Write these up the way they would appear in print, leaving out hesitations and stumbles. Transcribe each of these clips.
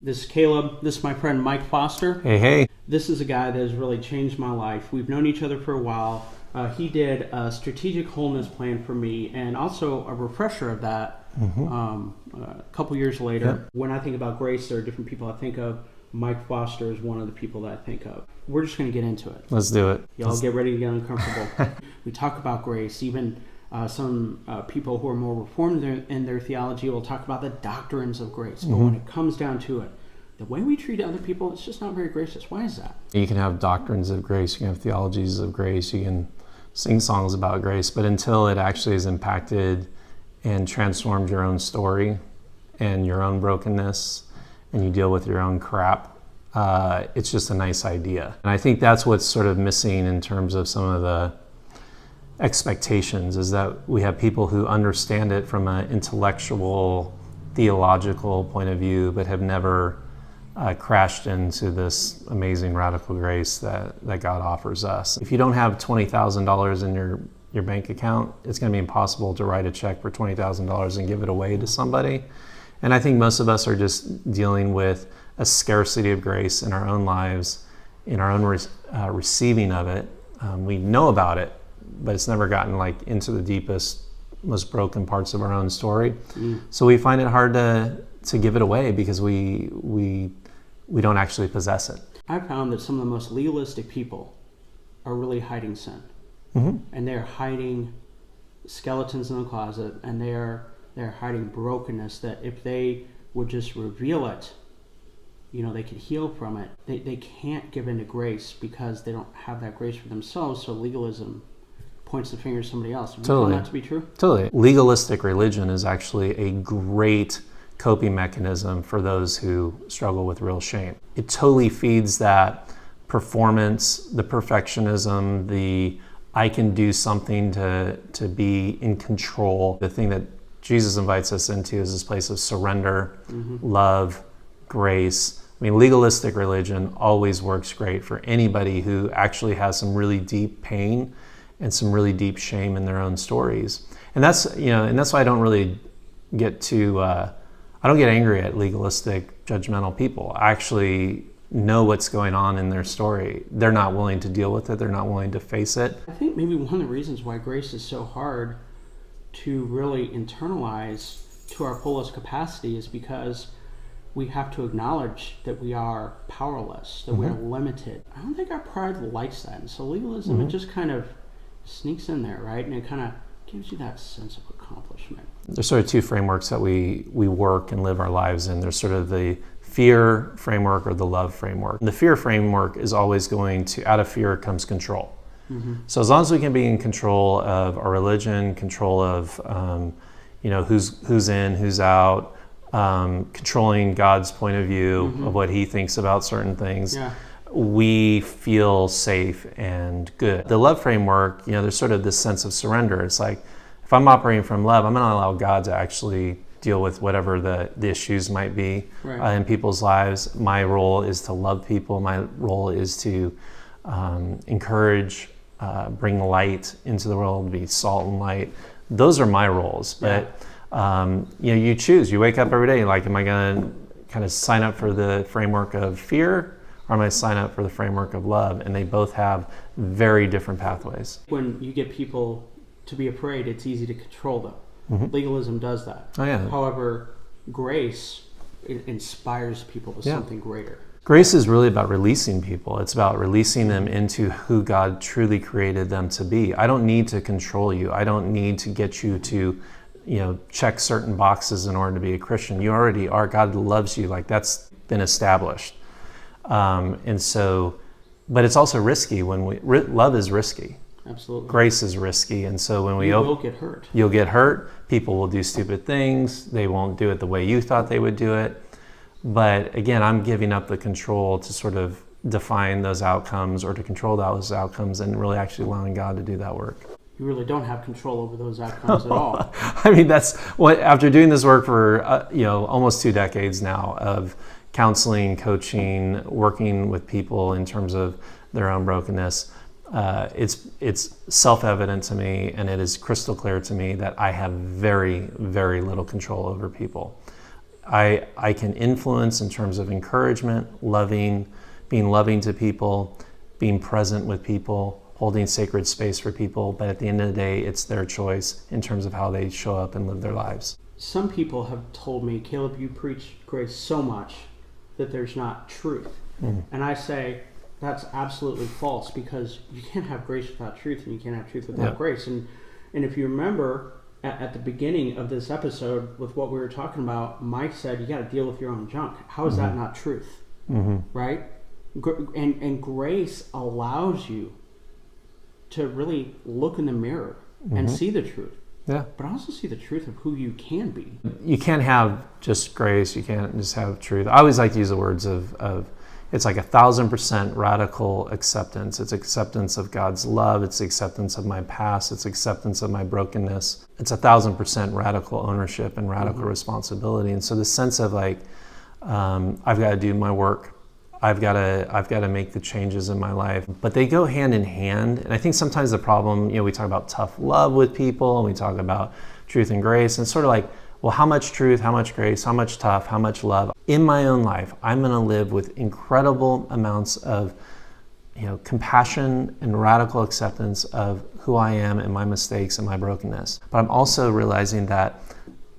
This is Caleb. This is my friend Mike Foster. Hey. This is a guy that has really changed my life. We've known each other for a while. He did a strategic wholeness plan for me and also a refresher of that a couple years later. Yep. When I think about grace, there are different people I think of. Mike Foster is one of the people that I think of. We're just going to get into it. Let's do it. Y'all get ready to get uncomfortable. We talk about grace. Even some people who are more reformed in their theology will talk about the doctrines of grace. But when it comes down to it, the way we treat other people, it's just not very gracious. Why is that? You can have doctrines of grace, you can have theologies of grace, you can sing songs about grace, but until it actually has impacted and transformed your own story and your own brokenness, and you deal with your own crap, it's just a nice idea. And I think that's what's sort of missing in terms of some of the expectations, is that we have people who understand it from an intellectual, theological point of view, but have never crashed into this amazing radical grace that God offers us. If you don't have $20,000 in your bank account, it's going to be impossible to write a check for $20,000 and give it away to somebody. And I think most of us are just dealing with a scarcity of grace in our own lives, in our own receiving of it. We know about it, but it's never gotten into the deepest, most broken parts of our own story. So we find it hard to give it away because we don't actually possess it. I found that some of the most legalistic people are really hiding sin. And they're hiding skeletons in the closet, and they're hiding brokenness that if they would just reveal it, they could heal from it. They can't give into grace because they don't have that grace for themselves, so legalism points the finger at somebody else. Have you found that to be true? Totally. Legalistic religion is actually a great coping mechanism for those who struggle with real shame. It totally feeds that performance, the perfectionism, the I can do something to be in control. The thing that Jesus invites us into is this place of surrender, love, grace. I mean, legalistic religion always works great for anybody who actually has some really deep pain and some really deep shame in their own stories. And that's why I don't really get I don't get angry at legalistic, judgmental people. I actually know what's going on in their story. They're not willing to deal with it. They're not willing to face it. I think maybe one of the reasons why grace is so hard to really internalize to our fullest capacity is because we have to acknowledge that we are powerless, that we are limited. I don't think our pride likes that. And so legalism, it just kind of sneaks in there, right? And it kind of gives you that sense of accomplishment. There's sort of two frameworks that we work and live our lives in. There's sort of the fear framework or the love framework. The fear framework is always going to, out of fear comes control. So as long as we can be in control of our religion, control of who's in, who's out, controlling God's point of view of what he thinks about certain things, we feel safe and good. The love framework, there's sort of this sense of surrender. It's like, if I'm operating from love, I'm going to allow God to actually deal with whatever the issues might be in people's lives. My role is to love people. My role is to encourage, bring light into the world, be salt and light. Those are my roles. But you choose. You wake up every day like, am I going to kind of sign up for the framework of fear, or am I sign up for the framework of love? And they both have very different pathways. When you get people to be afraid, it's easy to control them. Legalism does that. However, grace inspires people to something greater. Grace is really about releasing people. It's about releasing them into who God truly created them to be. I don't need to control you. I don't need to get you to, check certain boxes in order to be a Christian. You already are. God loves you. That's been established. But it's also risky love is risky. Absolutely. Grace is risky, and so when you will get hurt. You'll get hurt. People will do stupid things. They won't do it the way you thought they would do it. But again, I'm giving up the control to sort of define those outcomes or to control those outcomes, and really actually allowing God to do that work. You really don't have control over those outcomes at all. I mean, that's what, after doing this work for almost 2 decades now of counseling, coaching, working with people in terms of their own brokenness, it's self-evident to me, and it is crystal clear to me that I have very, very little control over people. I can influence in terms of encouragement, being loving to people, being present with people, holding sacred space for people, but at the end of the day, it's their choice in terms of how they show up and live their lives. Some people have told me, Caleb, you preach grace so much that there's not truth. And I say, that's absolutely false, because you can't have grace without truth, and you can't have truth without grace. And if you remember, at the beginning of this episode, with what we were talking about, Mike said, you got to deal with your own junk. How is that not truth? Right? And grace allows you to really look in the mirror and see the truth. Yeah. But also see the truth of who you can be. You can't have just grace. You can't just have truth. I always like to use the words of it's like 1,000% radical acceptance. It's acceptance of God's love. It's acceptance of my past. It's acceptance of my brokenness. It's 1,000% radical ownership and radical responsibility. And so the sense of like, I've got to do my work. I've got to make the changes in my life, but they go hand in hand. And I think sometimes the problem, we talk about tough love with people, and we talk about truth and grace, and it's sort of like, well, how much truth, how much grace, how much tough, how much love? In my own life, I'm going to live with incredible amounts of, compassion and radical acceptance of who I am and my mistakes and my brokenness. But I'm also realizing that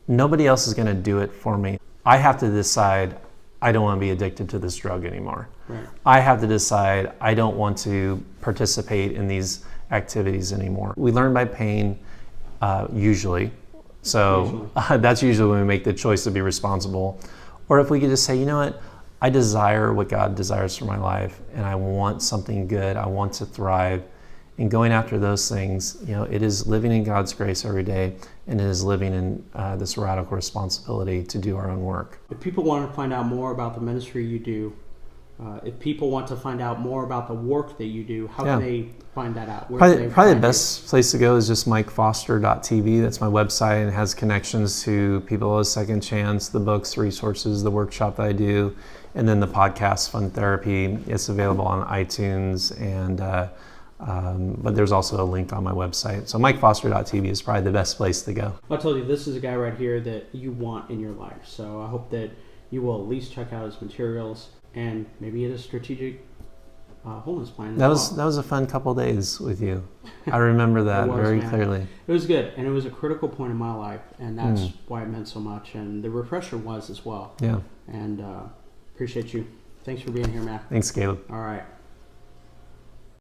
nobody else is going to do it for me. I have to decide I don't want to be addicted to this drug anymore. Right. I have to decide I don't want to participate in these activities anymore. We learn by pain, usually. So that's usually when we make the choice to be responsible. Or if we could just say, you know what, I desire what God desires for my life, and I want something good. I want to thrive. And going after those things, it is living in God's grace every day, and it is living in this radical responsibility to do our own work. If people want to find out more about the ministry you do, if people want to find out more about the work that you do, how can they find that out? Probably the best place to go is just mikefoster.tv. That's my website, and it has connections to People of Second Chance, the books, resources, the workshop that I do, and then the podcast, Fun Therapy. It's available on iTunes, and but there's also a link on my website. So mikefoster.tv is probably the best place to go. I told you, this is a guy right here that you want in your life. So I hope that you will at least check out his materials and maybe get a strategic wholeness plan. That was a fun couple days with you. I remember that very clearly. It was good, and it was a critical point in my life, and that's why it meant so much. And the refresher was as well. Yeah. And appreciate you. Thanks for being here, Matt. Thanks, Caleb. All right.